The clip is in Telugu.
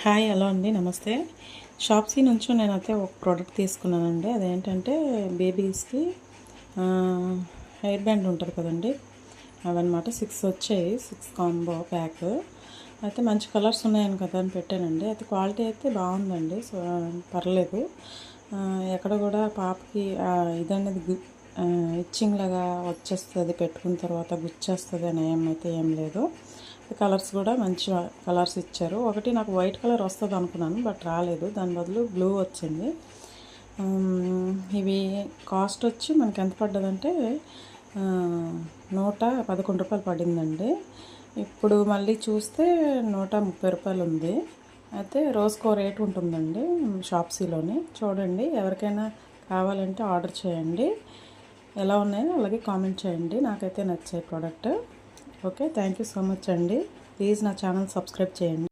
హాయ్ హలో అండి నమస్తే. షాప్సీ నుంచి నేనైతే ఒక ప్రోడక్ట్ తీసుకున్నానండి. అదేంటంటే బేబీస్కి హెయిర్ బ్యాండ్ ఉంటుంది కదండి, అవన్నమాట 6 వచ్చాయి. 6 కాంబో ప్యాక్ అయితే మంచి కలర్స్ ఉన్నాయని కదా అని పెట్టానండి. అయితే క్వాలిటీ అయితే బాగుందండి, సో పర్లేదు. ఎక్కడ కూడా పాపకి ఇదనేది ఇచ్చింగ్ లాగా వచ్చేస్తుంది, పెట్టుకున్న తర్వాత గుచ్చేస్తుంది అని ఏమైతే ఏం లేదు. కలర్స్ కూడా మంచి కలర్స్ ఇచ్చారు. ఒకటి నాకు వైట్ కలర్ వస్తుంది అనుకున్నాను, బట్ రాలేదు, దాని బదులు బ్లూ వచ్చింది. ఇవి కాస్ట్ వచ్చి మనకి ఎంత పడ్డదంటే 111 రూపాయలు పడిందండి. ఇప్పుడు మళ్ళీ చూస్తే 130 రూపాయలు ఉంది. అయితే రోజుకో రేట్ ఉంటుందండి షాప్సీలోని. చూడండి, ఎవరికైనా కావాలంటే ఆర్డర్ చేయండి. ఎలా ఉన్నాయో అలాగే కామెంట్ చేయండి. నాకైతే నచ్చాయి product. Okay, thank you so much అండి. ప్లీజ్ నా ఛానల్ సబ్స్క్రైబ్ చేయండి.